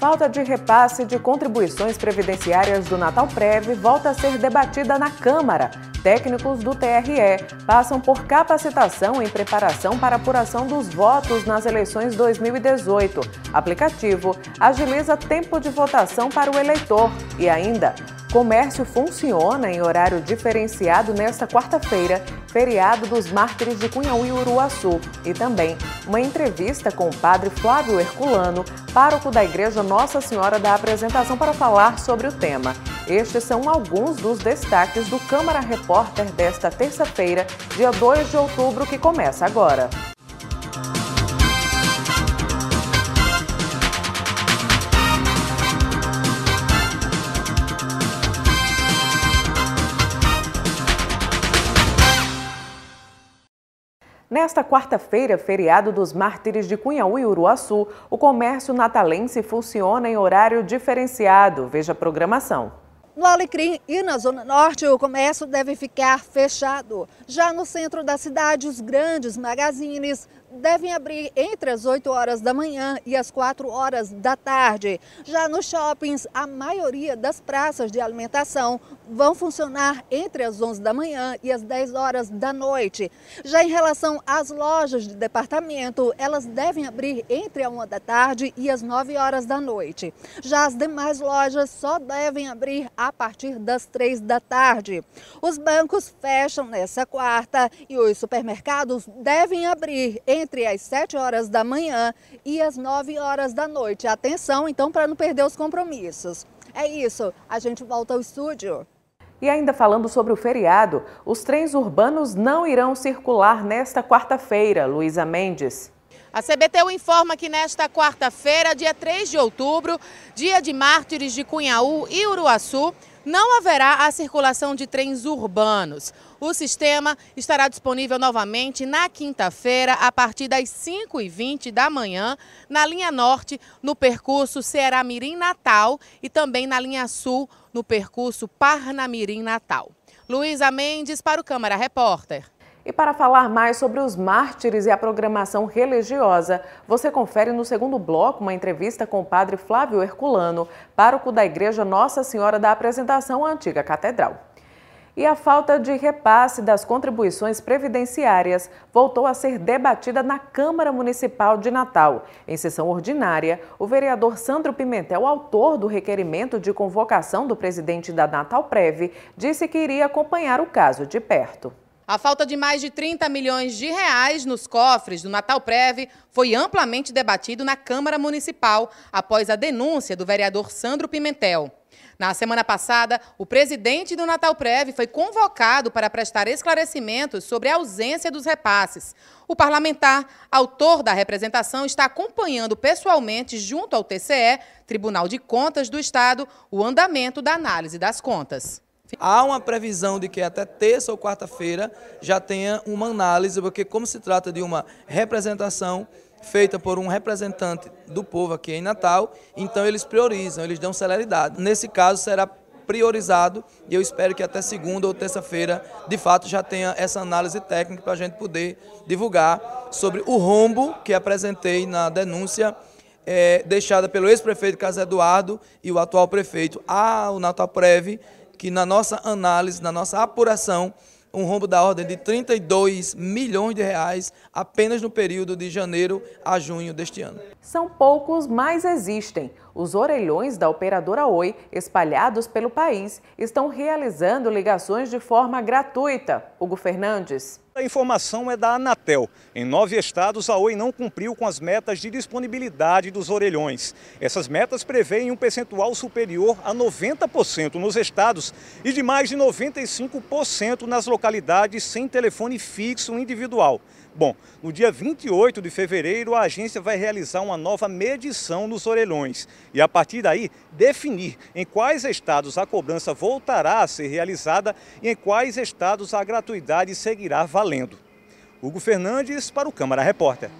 Falta de repasse de contribuições previdenciárias do Natalprev volta a ser debatida na Câmara. Técnicos do TRE passam por capacitação em preparação para apuração dos votos nas eleições 2018. Aplicativo agiliza tempo de votação para o eleitor. E ainda, comércio funciona em horário diferenciado nesta quarta-feira, feriado dos Mártires de Cunhaú e Uruaçu. E também uma entrevista com o padre Flávio Herculano, pároco da Igreja Nossa Senhora da Apresentação, para falar sobre o tema. Estes são alguns dos destaques do Câmara Repórter desta terça-feira, dia 2 de outubro, que começa agora. Nesta quarta-feira, feriado dos Mártires de Cunhaú e Uruaçu, o comércio natalense funciona em horário diferenciado. Veja a programação. No Alecrim e na Zona Norte, o comércio deve ficar fechado. Já no centro da cidade, os grandes magazines devem abrir entre as 8 horas da manhã e as 4 horas da tarde. Já nos shoppings, a maioria das praças de alimentação vão funcionar entre as 11 da manhã e as 10 horas da noite. Já em relação às lojas de departamento, elas devem abrir entre a 1 da tarde e as 9 horas da noite. Já as demais lojas só devem abrir a partir das 3 da tarde. Os bancos fecham nessa quarta e os supermercados devem abrir entre as 7 horas da manhã e as 9 horas da noite. Atenção, então, para não perder os compromissos. É isso, a gente volta ao estúdio. E ainda falando sobre o feriado, os trens urbanos não irão circular nesta quarta-feira. Luísa Mendes. A CBTU informa que nesta quarta-feira, dia 3 de outubro, dia de Mártires de Cunhaú e Uruaçu, não haverá a circulação de trens urbanos. O sistema estará disponível novamente na quinta-feira, a partir das 5h20 da manhã, na linha norte, no percurso Ceará-Mirim-Natal e também na linha sul, no percurso Parnamirim-Natal. Luísa Mendes para o Câmara Repórter. E para falar mais sobre os mártires e a programação religiosa, você confere no segundo bloco uma entrevista com o padre Flávio Herculano, pároco da Igreja Nossa Senhora da Apresentação, a antiga catedral. E a falta de repasse das contribuições previdenciárias voltou a ser debatida na Câmara Municipal de Natal. Em sessão ordinária, o vereador Sandro Pimentel, autor do requerimento de convocação do presidente da Natalprev, disse que iria acompanhar o caso de perto. A falta de mais de 30 milhões de reais nos cofres do Natalprev foi amplamente debatido na Câmara Municipal após a denúncia do vereador Sandro Pimentel. Na semana passada, o presidente do Natalprev foi convocado para prestar esclarecimentos sobre a ausência dos repasses. O parlamentar, autor da representação, está acompanhando pessoalmente, junto ao TCE, Tribunal de Contas do Estado, o andamento da análise das contas. Há uma previsão de que até terça ou quarta-feira já tenha uma análise, porque como se trata de uma representação feita por um representante do povo aqui em Natal, então eles priorizam, eles dão celeridade. Nesse caso será priorizado e eu espero que até segunda ou terça-feira, de fato, já tenha essa análise técnica para a gente poder divulgar sobre o rombo que apresentei na denúncia deixada pelo ex-prefeito Carlos Eduardo e o atual prefeito ao Natalprev, que na nossa análise, na nossa apuração, um rombo da ordem de 32 milhões de reais apenas no período de janeiro a junho deste ano. São poucos, mas existem. Os orelhões da operadora Oi, espalhados pelo país, estão realizando ligações de forma gratuita. Hugo Fernandes. A informação é da Anatel. Em 9 estados, a Oi não cumpriu com as metas de disponibilidade dos orelhões. Essas metas prevêem um percentual superior a 90% nos estados e de mais de 95% nas localidades sem telefone fixo individual. Bom, no dia 28 de fevereiro, a agência vai realizar uma nova medição nos orelhões e, a partir daí, definir em quais estados a cobrança voltará a ser realizada e em quais estados a gratuidade seguirá valendo. Hugo Fernandes para o Câmara Repórter.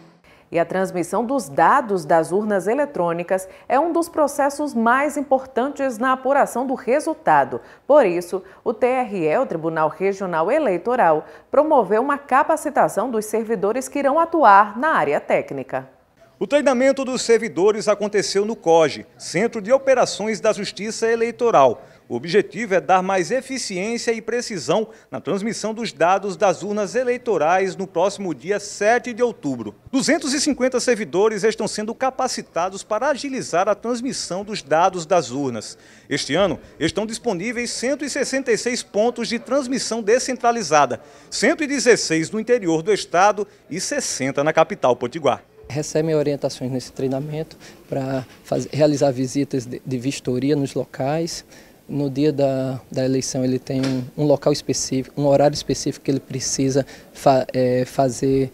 E a transmissão dos dados das urnas eletrônicas é um dos processos mais importantes na apuração do resultado. Por isso, o TRE, o Tribunal Regional Eleitoral, promoveu uma capacitação dos servidores que irão atuar na área técnica. O treinamento dos servidores aconteceu no COGE, Centro de Operações da Justiça Eleitoral. O objetivo é dar mais eficiência e precisão na transmissão dos dados das urnas eleitorais no próximo dia 7 de outubro. 250 servidores estão sendo capacitados para agilizar a transmissão dos dados das urnas. Este ano, estão disponíveis 166 pontos de transmissão descentralizada, 116 no interior do estado e 60 na capital potiguar. Recebem orientações nesse treinamento para realizar visitas de vistoria nos locais. No dia da eleição ele tem um local específico, um horário específico que ele precisa fazer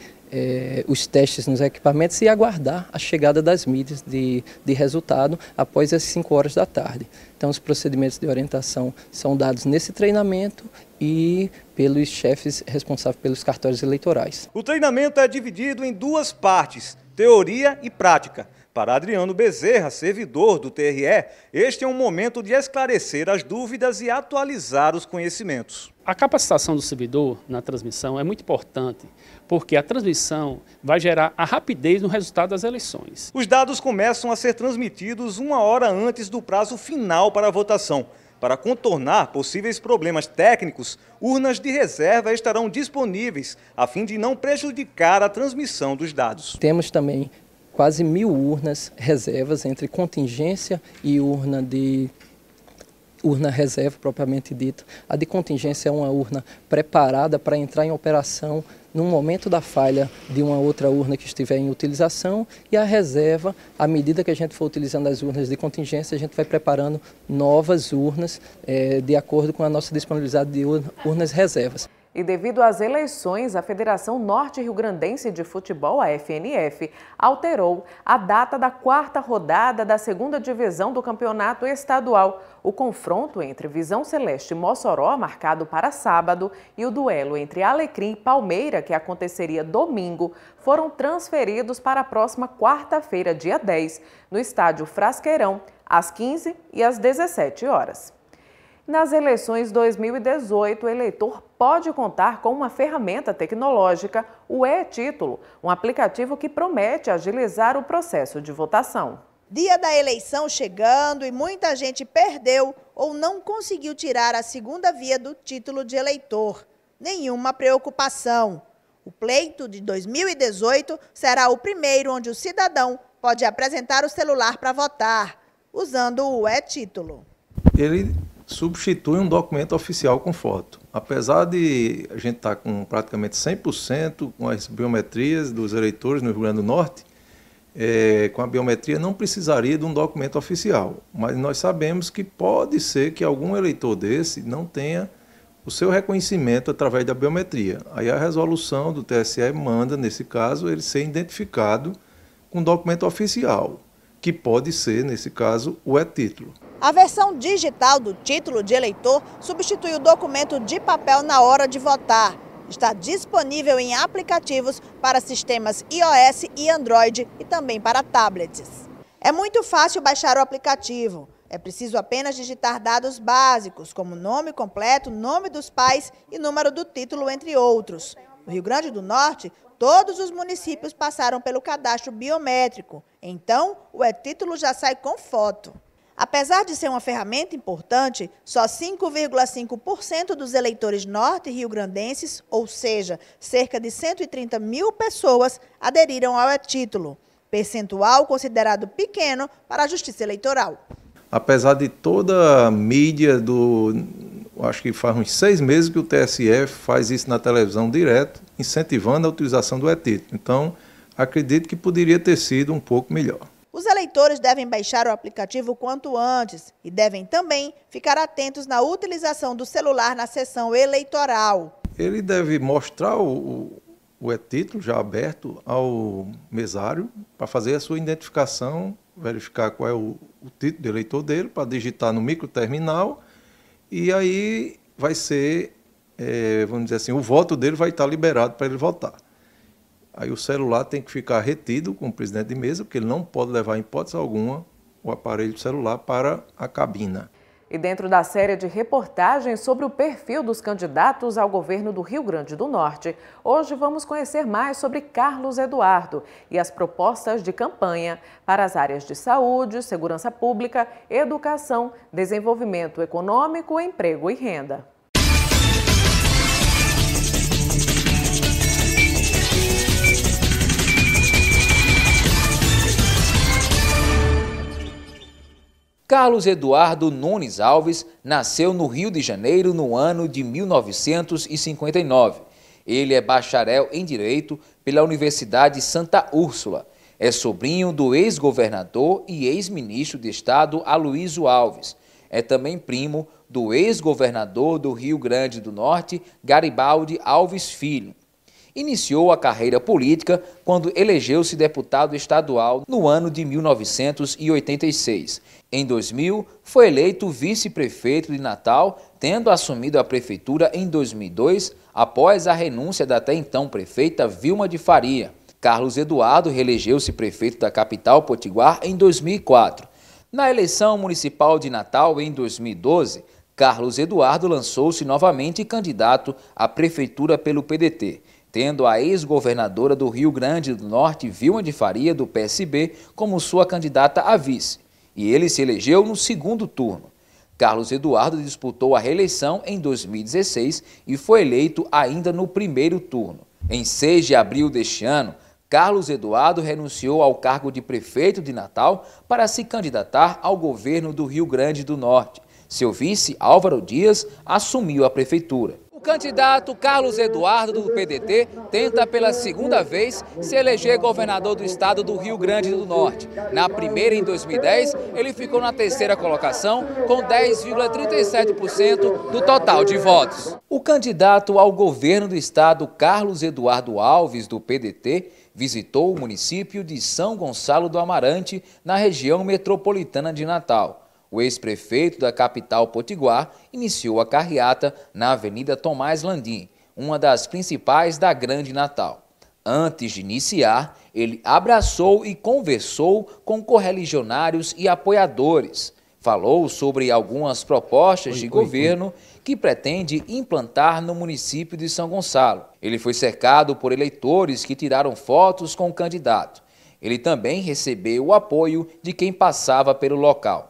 os testes nos equipamentos e aguardar a chegada das mídias de resultado após as 5 horas da tarde. Então os procedimentos de orientação são dados nesse treinamento e pelos chefes responsáveis pelos cartórios eleitorais. O treinamento é dividido em 2 partes, teoria e prática. Para Adriano Bezerra, servidor do TRE, este é um momento de esclarecer as dúvidas e atualizar os conhecimentos. A capacitação do servidor na transmissão é muito importante, porque a transmissão vai gerar a rapidez no resultado das eleições. Os dados começam a ser transmitidos 1 hora antes do prazo final para a votação. Para contornar possíveis problemas técnicos, urnas de reserva estarão disponíveis, a fim de não prejudicar a transmissão dos dados. Temos também quase 1.000 urnas reservas entre contingência e urna reserva propriamente dita. A de contingência é uma urna preparada para entrar em operação no momento da falha de uma outra urna que estiver em utilização, e a reserva, à medida que a gente for utilizando as urnas de contingência, a gente vai preparando novas urnas de acordo com a nossa disponibilidade de urnas reservas. E devido às eleições, a Federação Norte-Rio-Grandense de Futebol, a FNF, alterou a data da 4ª rodada da 2ª divisão do campeonato estadual. O confronto entre Visão Celeste e Mossoró, marcado para sábado, e o duelo entre Alecrim e Palmeira, que aconteceria domingo, foram transferidos para a próxima quarta-feira, dia 10, no estádio Frasqueirão, às 15 e às 17 horas. Nas eleições 2018, o eleitor pode contar com uma ferramenta tecnológica, o e-Título, um aplicativo que promete agilizar o processo de votação. Dia da eleição chegando e muita gente perdeu ou não conseguiu tirar a 2ª via do título de eleitor. Nenhuma preocupação. O pleito de 2018 será o primeiro onde o cidadão pode apresentar o celular para votar, usando o e-Título. Ele substitui um documento oficial com foto. Apesar de a gente estar com praticamente 100% com as biometrias dos eleitores no Rio Grande do Norte, com a biometria não precisaria de um documento oficial. Mas nós sabemos que pode ser que algum eleitor desse não tenha o seu reconhecimento através da biometria. Aí a resolução do TSE manda, nesse caso, ele ser identificado com um documento oficial, que pode ser, nesse caso, o e-Título. A versão digital do título de eleitor substitui o documento de papel na hora de votar. Está disponível em aplicativos para sistemas iOS e Android e também para tablets. É muito fácil baixar o aplicativo. É preciso apenas digitar dados básicos, como nome completo, nome dos pais e número do título, entre outros. No Rio Grande do Norte, todos os municípios passaram pelo cadastro biométrico. Então, o e-Título já sai com foto. Apesar de ser uma ferramenta importante, só 5,5% dos eleitores norte-riograndenses, ou seja, cerca de 130 mil pessoas, aderiram ao e-Título, percentual considerado pequeno para a Justiça Eleitoral. Apesar de toda a mídia acho que faz uns 6 meses que o TSE faz isso na televisão direto, incentivando a utilização do e-Título. Então, acredito que poderia ter sido um pouco melhor. Os eleitores devem baixar o aplicativo quanto antes e devem também ficar atentos na utilização do celular na sessão eleitoral. Ele deve mostrar o e-Título já aberto ao mesário para fazer a sua identificação, verificar qual é o título de eleitor dele, para digitar no microterminal, e aí vai ser, vamos dizer assim, o voto dele vai estar liberado para ele votar. Aí o celular tem que ficar retido com o presidente de mesa, porque ele não pode levar em hipótese alguma o aparelho celular para a cabina. E dentro da série de reportagens sobre o perfil dos candidatos ao governo do Rio Grande do Norte, hoje vamos conhecer mais sobre Carlos Eduardo e as propostas de campanha para as áreas de saúde, segurança pública, educação, desenvolvimento econômico, emprego e renda. Carlos Eduardo Nunes Alves nasceu no Rio de Janeiro no ano de 1959. Ele é bacharel em Direito pela Universidade Santa Úrsula. É sobrinho do ex-governador e ex-ministro de Estado Aloysio Alves. É também primo do ex-governador do Rio Grande do Norte, Garibaldi Alves Filho. Iniciou a carreira política quando elegeu-se deputado estadual no ano de 1986. Em 2000, foi eleito vice-prefeito de Natal, tendo assumido a prefeitura em 2002, após a renúncia da até então prefeita Vilma de Faria. Carlos Eduardo reelegeu-se prefeito da capital potiguar em 2004. Na eleição municipal de Natal em 2012, Carlos Eduardo lançou-se novamente candidato à prefeitura pelo PDT, tendo a ex-governadora do Rio Grande do Norte, Vilma de Faria, do PSB, como sua candidata a vice. E ele se elegeu no segundo turno. Carlos Eduardo disputou a reeleição em 2016 e foi eleito ainda no primeiro turno. Em 6 de abril deste ano, Carlos Eduardo renunciou ao cargo de prefeito de Natal para se candidatar ao governo do Rio Grande do Norte. Seu vice, Álvaro Dias, assumiu a prefeitura. O candidato Carlos Eduardo do PDT tenta pela segunda vez se eleger governador do estado do Rio Grande do Norte. Na primeira, em 2010, ele ficou na terceira colocação com 10,37% do total de votos. O candidato ao governo do estado, Carlos Eduardo Alves, do PDT, visitou o município de São Gonçalo do Amarante, na região metropolitana de Natal. O ex-prefeito da capital potiguar iniciou a carreata na Avenida Tomás Landim, uma das principais da Grande Natal. Antes de iniciar, ele abraçou e conversou com correligionários e apoiadores. Falou sobre algumas propostas de governo que pretende implantar no município de São Gonçalo. Ele foi cercado por eleitores que tiraram fotos com o candidato. Ele também recebeu o apoio de quem passava pelo local.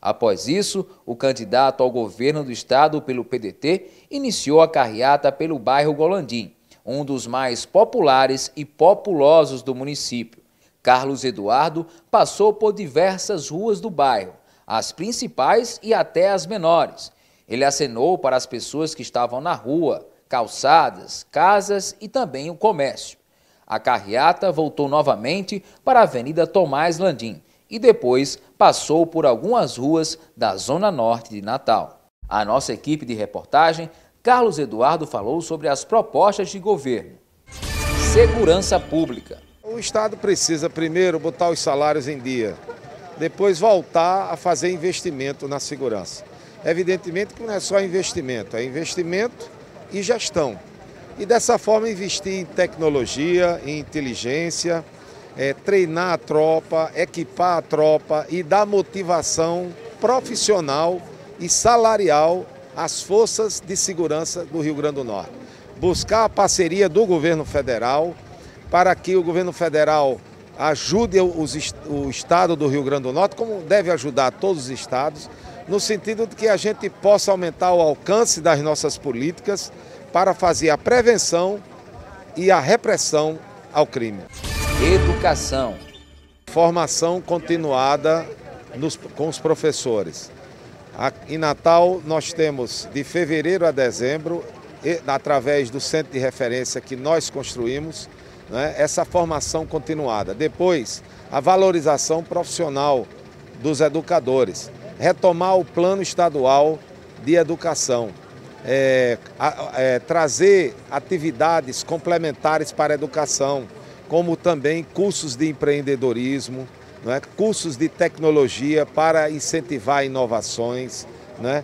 Após isso, o candidato ao governo do estado pelo PDT iniciou a carreata pelo bairro Golandim, um dos mais populares e populosos do município. Carlos Eduardo passou por diversas ruas do bairro, as principais e até as menores. Ele acenou para as pessoas que estavam na rua, calçadas, casas e também o comércio. A carreata voltou novamente para a Avenida Tomás Landim, e depois passou por algumas ruas da Zona Norte de Natal. A nossa equipe de reportagem, Carlos Eduardo, falou sobre as propostas de governo. Segurança pública. O Estado precisa primeiro botar os salários em dia, depois voltar a fazer investimento na segurança. Evidentemente que não é só investimento, é investimento e gestão. E dessa forma investir em tecnologia, em inteligência, treinar a tropa, equipar a tropa e dar motivação profissional e salarial às forças de segurança do Rio Grande do Norte. Buscar a parceria do governo federal para que o governo federal ajude o estado do Rio Grande do Norte, como deve ajudar todos os estados, no sentido de que a gente possa aumentar o alcance das nossas políticas para fazer a prevenção e a repressão ao crime. Educação. Formação continuada com os professores. Em Natal, nós temos de fevereiro a dezembro, através do centro de referência que nós construímos, né, essa formação continuada. Depois, a valorização profissional dos educadores. Retomar o plano estadual de educação. Trazer atividades complementares para a educação, como também cursos de empreendedorismo, né, cursos de tecnologia para incentivar inovações, né,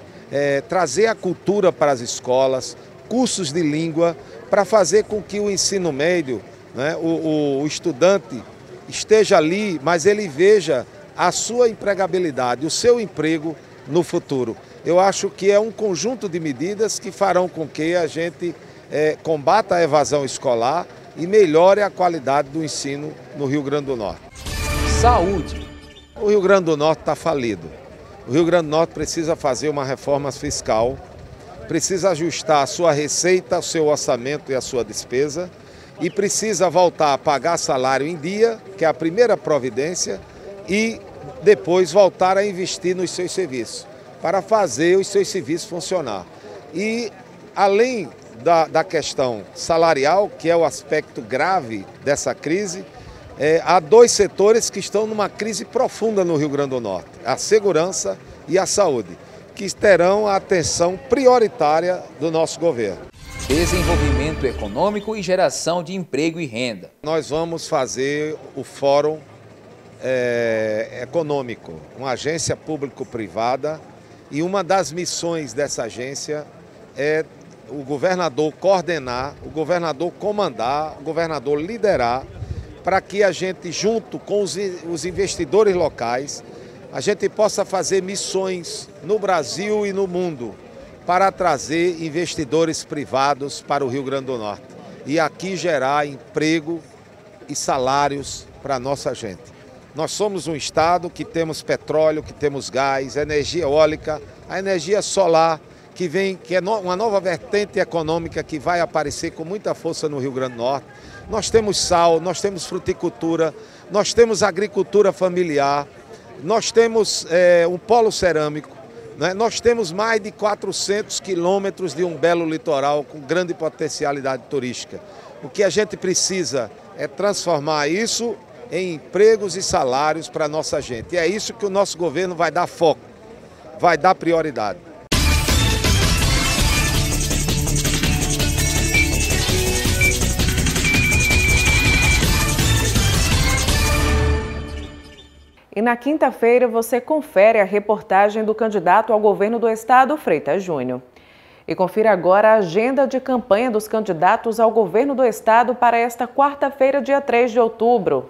trazer a cultura para as escolas, cursos de língua, para fazer com que o ensino médio, né, o estudante esteja ali, mas ele veja a sua empregabilidade, o seu emprego no futuro. Eu acho que é um conjunto de medidas que farão com que a gente combata a evasão escolar e melhore a qualidade do ensino no Rio Grande do Norte. Saúde. O Rio Grande do Norte está falido. O Rio Grande do Norte precisa fazer uma reforma fiscal, precisa ajustar a sua receita, o seu orçamento e a sua despesa, e precisa voltar a pagar salário em dia, que é a primeira providência, e depois voltar a investir nos seus serviços, para fazer os seus serviços funcionar. E além da questão salarial, que é o aspecto grave dessa crise, há dois setores que estão numa crise profunda no Rio Grande do Norte, a segurança e a saúde, que terão a atenção prioritária do nosso governo. Desenvolvimento econômico e geração de emprego e renda. Nós vamos fazer o Fórum Econômico, uma agência público-privada, e uma das missões dessa agência é o governador coordenar, o governador comandar, o governador liderar, para que a gente, junto com os investidores locais, a gente possa fazer missões no Brasil e no mundo para trazer investidores privados para o Rio Grande do Norte e aqui gerar emprego e salários para a nossa gente. Nós somos um estado que temos petróleo, que temos gás, energia eólica, a energia solar, que é uma nova vertente econômica que vai aparecer com muita força no Rio Grande do Norte. Nós temos sal, nós temos fruticultura, nós temos agricultura familiar, nós temos um polo cerâmico, né? Nós temos mais de 400 quilômetros de um belo litoral com grande potencialidade turística. O que a gente precisa é transformar isso em empregos e salários para a nossa gente. E é isso que o nosso governo vai dar foco, vai dar prioridade. E na quinta-feira você confere a reportagem do candidato ao governo do estado, Freitas Júnior. E confira agora a agenda de campanha dos candidatos ao governo do estado para esta quarta-feira, dia 3 de outubro.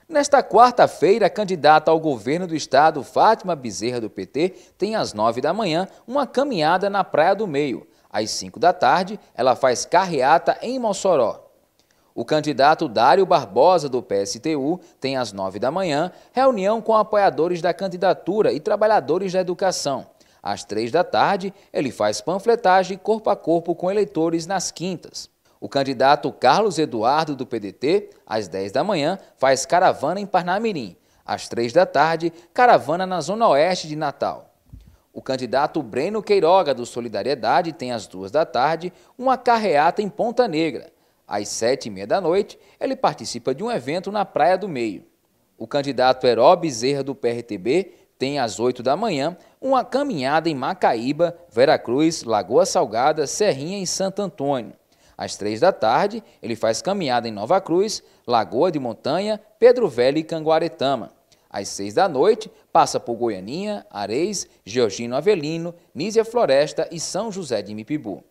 Nesta quarta-feira, a candidata ao governo do estado, Fátima Bezerra, do PT, tem às 9 da manhã uma caminhada na Praia do Meio. Às 5 da tarde, ela faz carreata em Mossoró. O candidato Dário Barbosa, do PSTU, tem às 9 da manhã reunião com apoiadores da candidatura e trabalhadores da educação. Às 3 da tarde, ele faz panfletagem corpo a corpo com eleitores nas quintas. O candidato Carlos Eduardo, do PDT, às 10 da manhã, faz caravana em Parnamirim. Às 3 da tarde, caravana na Zona Oeste de Natal. O candidato Breno Queiroga, do Solidariedade, tem às 2 da tarde uma carreata em Ponta Negra. Às 7h30 da noite, ele participa de um evento na Praia do Meio. O candidato Heró Bezerra, do PRTB, tem às 8 da manhã uma caminhada em Macaíba, Veracruz, Lagoa Salgada, Serrinha e Santo Antônio. Às 3 da tarde, ele faz caminhada em Nova Cruz, Lagoa de Montanha, Pedro Velho e Canguaretama. Às 6 da noite, passa por Goianinha, Areis, Georgino Avelino, Nísia Floresta e São José de Mipibu.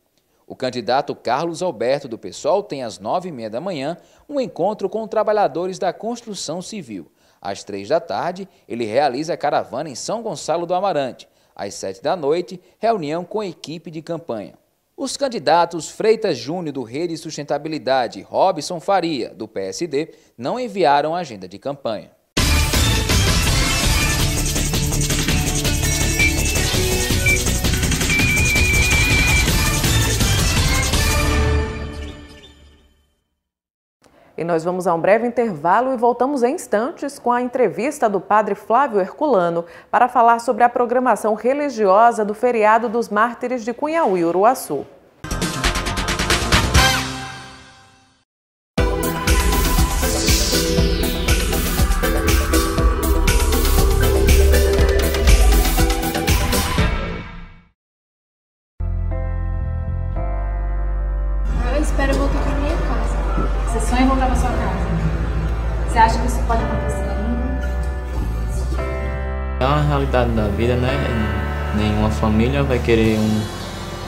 O candidato Carlos Alberto, do PSOL, tem às 9h30 da manhã um encontro com trabalhadores da construção civil. Às 3 da tarde, ele realiza caravana em São Gonçalo do Amarante. Às 7 da noite, reunião com a equipe de campanha. Os candidatos Freitas Júnior, do Rede Sustentabilidade, e Robson Faria, do PSD, não enviaram agenda de campanha. E nós vamos a um breve intervalo e voltamos em instantes com a entrevista do padre Flávio Herculano para falar sobre a programação religiosa do feriado dos Mártires de Cunhaú, Uruaçu. Eu espero voltar para minha casa. Você sonha em voltar para sua casa? Você acha que isso pode acontecer ainda? É uma realidade da vida, né? Nenhuma família vai querer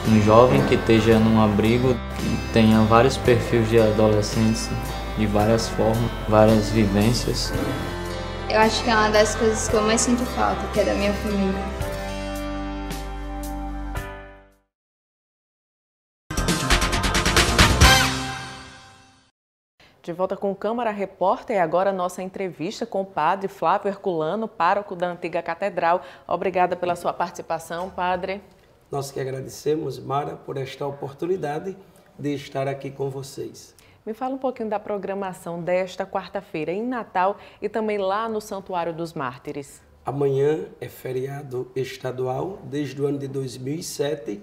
um jovem que esteja num abrigo, que tenha vários perfis de adolescentes, de várias formas, várias vivências. Eu acho que é uma das coisas que eu mais sinto falta, que é da minha família. De volta com o Câmara Repórter e agora nossa entrevista com o padre Flávio Herculano, pároco da antiga catedral. Obrigada pela sua participação, padre. Nós que agradecemos, Mara, por esta oportunidade de estar aqui com vocês. Me fala um pouquinho da programação desta quarta-feira em Natal e também lá no Santuário dos Mártires. Amanhã é feriado estadual desde o ano de 2007,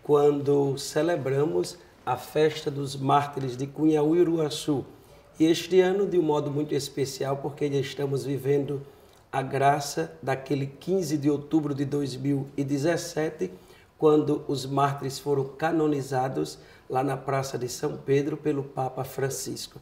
quando celebramos a festa dos mártires de Cunhaú e Uruaçu. E este ano, de um modo muito especial, porque já estamos vivendo a graça daquele 15 de outubro de 2017, quando os mártires foram canonizados lá na Praça de São Pedro pelo Papa Francisco.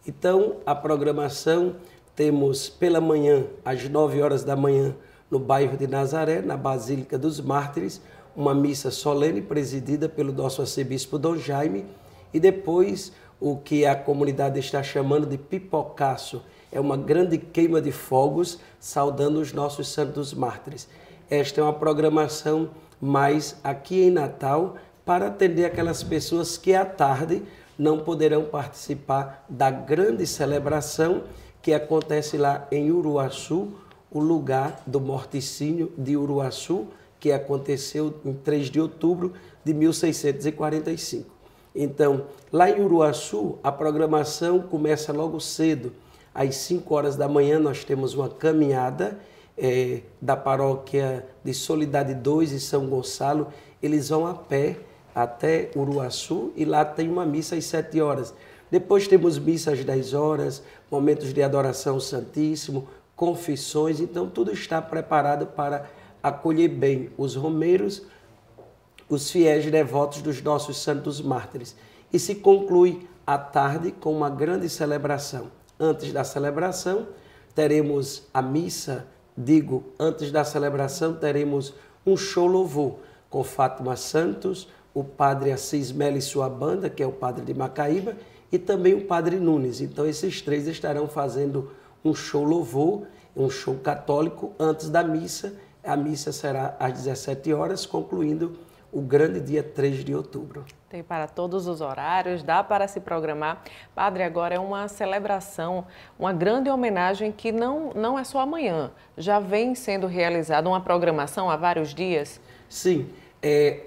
Então, a programação temos pela manhã, às 9 horas da manhã, no bairro de Nazaré, na Basílica dos Mártires, uma missa solene presidida pelo nosso arcebispo Dom Jaime, e depois o que a comunidade está chamando de pipocaço, é uma grande queima de fogos saudando os nossos santos mártires. Esta é uma programação mais aqui em Natal para atender aquelas pessoas que à tarde não poderão participar da grande celebração que acontece lá em Uruaçu, o lugar do morticínio de Uruaçu, que aconteceu em 3 de outubro de 1645. Então, lá em Uruaçu, a programação começa logo cedo. Às 5 horas da manhã, nós temos uma caminhada da paróquia de Solidade 2 e São Gonçalo. Eles vão a pé até Uruaçu e lá tem uma missa às 7 horas. Depois temos missa às 10 horas, momentos de adoração ao Santíssimo, confissões. Então, tudo está preparado para acolher bem os romeiros, os fiéis devotos dos nossos santos mártires. E se conclui à tarde com uma grande celebração. Antes da celebração, teremos a missa, antes da celebração, teremos um show louvor com Fátima Santos, o padre Assis Melo e sua banda, que é o padre de Macaíba, e também o padre Nunes. Então, esses três estarão fazendo um show louvor, um show católico, antes da missa. A missa será às 17 horas, concluindo o grande dia 3 de outubro. Tem para todos os horários, dá para se programar. Padre, agora é uma celebração, uma grande homenagem que não é só amanhã. Já vem sendo realizada uma programação há vários dias? Sim,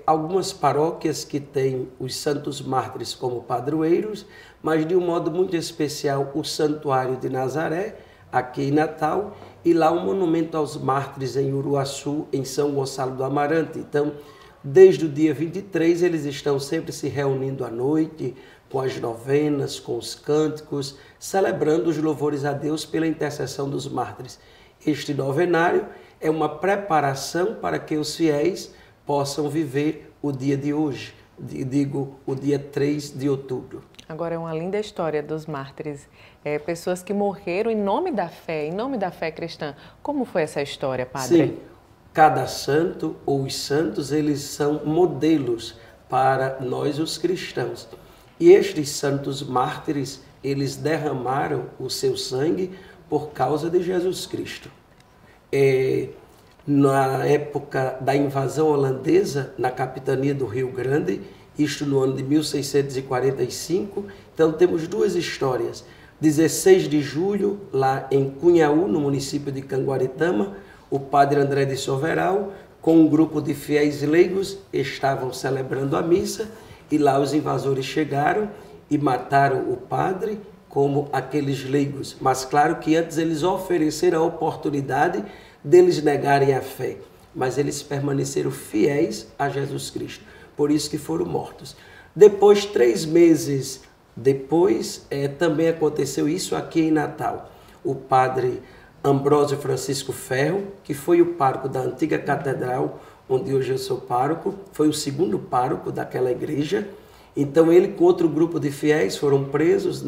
algumas paróquias que têm os santos mártires como padroeiros, mas de um modo muito especial o Santuário de Nazaré, aqui em Natal, e lá o Monumento aos Mártires em Uruaçu, em São Gonçalo do Amarante. Então, desde o dia 23, eles estão sempre se reunindo à noite, com as novenas, com os cânticos, celebrando os louvores a Deus pela intercessão dos mártires. Este novenário é uma preparação para que os fiéis possam viver o dia de hoje, o dia 3 de outubro. Agora é uma linda história dos mártires, pessoas que morreram em nome da fé cristã. Como foi essa história, padre? Sim, cada santo ou os santos, eles são modelos para nós os cristãos. E estes santos mártires, eles derramaram o seu sangue por causa de Jesus Cristo. Na época da invasão holandesa, na capitania do Rio Grande, isto no ano de 1645, então temos duas histórias. 16 de julho, lá em Cunhaú, no município de Canguaritama, o padre André de Soveral, com um grupo de fiéis leigos, estavam celebrando a missa, e lá os invasores chegaram e mataram o padre, como aqueles leigos. Mas claro que antes eles ofereceram a oportunidade deles negarem a fé, mas eles permaneceram fiéis a Jesus Cristo. Por isso que foram mortos. Depois, 3 meses depois, também aconteceu isso aqui em Natal. O padre Ambrósio Francisco Ferro, que foi o pároco da antiga catedral, onde hoje eu sou pároco, foi o segundo pároco daquela igreja. Então ele com outro grupo de fiéis foram presos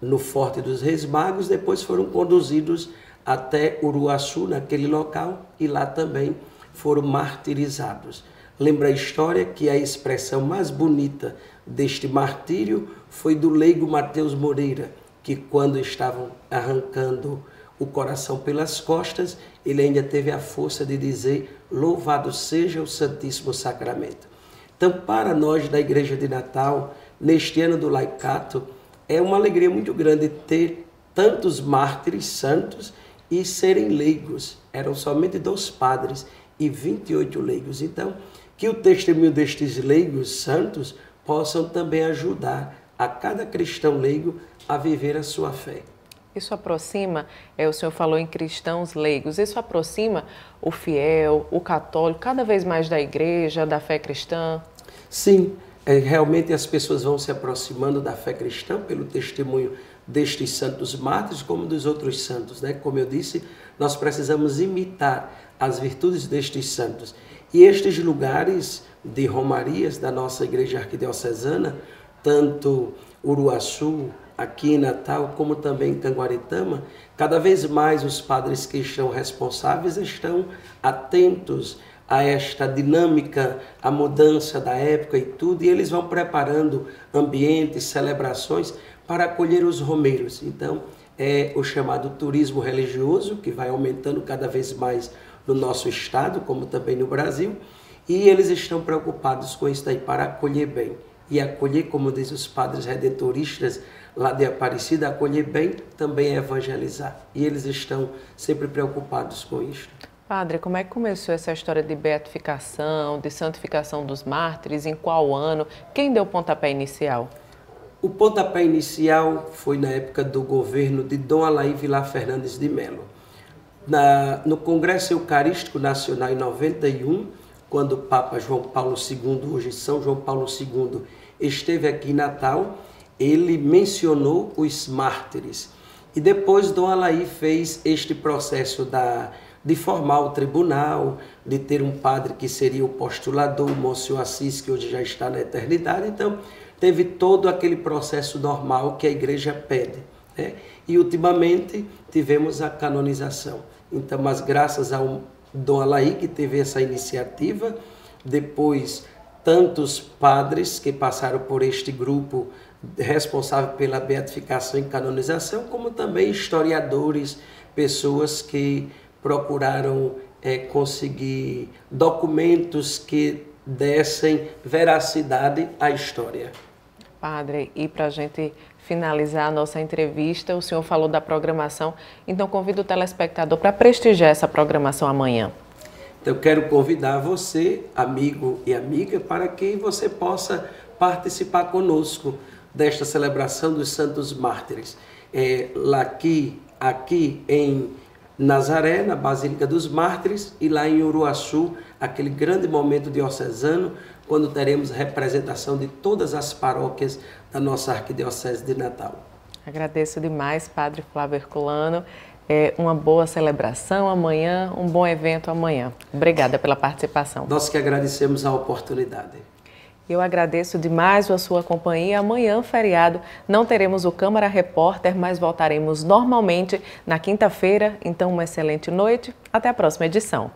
no Forte dos Reis Magos, depois foram conduzidos até Uruaçu, naquele local, e lá também foram martirizados. lembra a história que a expressão mais bonita deste martírio foi do leigo Mateus Moreira, que quando estavam arrancando o coração pelas costas, ele ainda teve a força de dizer: louvado seja o Santíssimo Sacramento. Então, para nós da Igreja de Natal, neste ano do laicato, é uma alegria muito grande ter tantos mártires santos e serem leigos. Eram somente 2 padres e 28 leigos. Então, que o testemunho destes leigos santos possam também ajudar a cada cristão leigo a viver a sua fé. Isso aproxima, o senhor falou em cristãos leigos, isso aproxima o fiel, o católico, cada vez mais da igreja, da fé cristã? Sim, realmente as pessoas vão se aproximando da fé cristã pelo testemunho destes santos mártires como dos outros santos, né? Como eu disse, nós precisamos imitar as virtudes destes santos. E estes lugares de romarias da nossa igreja arquidiocesana, tanto Uruaçu, aqui em Natal, como também em Canguaretama, cada vez mais os padres que estão responsáveis estão atentos a esta dinâmica, a mudança da época e tudo, e eles vão preparando ambientes, celebrações para acolher os romeiros. Então, é o chamado turismo religioso, que vai aumentando cada vez mais no nosso estado, como também no Brasil, e eles estão preocupados com isso daí, para acolher bem. E acolher, como diz os padres redentoristas lá de Aparecida, acolher bem também é evangelizar. E eles estão sempre preocupados com isso. Padre, como é que começou essa história de beatificação, de santificação dos mártires? Em qual ano? Quem deu o pontapé inicial? O pontapé inicial foi na época do governo de Dom Alaí Vilar Fernandes de Melo. No Congresso Eucarístico Nacional em 91, quando o Papa João Paulo II, hoje São João Paulo II, esteve aqui em Natal, ele mencionou os mártires. E depois Dom Alaí fez este processo de formar o tribunal, de ter um padre que seria o postulador, o Monsenhor Assis, que hoje já está na eternidade. Então, teve todo aquele processo normal que a igreja pede, né? E, ultimamente, tivemos a canonização. Então, mas graças ao Dom Alaí, que teve essa iniciativa, depois tantos padres que passaram por este grupo responsável pela beatificação e canonização, como também historiadores, pessoas que procuraram conseguir documentos que dessem veracidade à história. Padre, e para a gente finalizar a nossa entrevista, o senhor falou da programação, então convido o telespectador para prestigiar essa programação amanhã. Então, eu quero convidar você, amigo e amiga, para que você possa participar conosco desta celebração dos Santos Mártires. Aqui em Nazaré, na Basílica dos Mártires, e lá em Uruaçu, aquele grande momento diocesano, quando teremos representação de todas as paróquias da nossa Arquidiocese de Natal. Agradeço demais, Padre Flávio Herculano. Uma boa celebração amanhã, um bom evento amanhã. Obrigada pela participação. Nós que agradecemos a oportunidade. Eu agradeço demais a sua companhia. Amanhã, feriado, não teremos o Câmara Repórter, mas voltaremos normalmente na quinta-feira. Então, uma excelente noite. Até a próxima edição.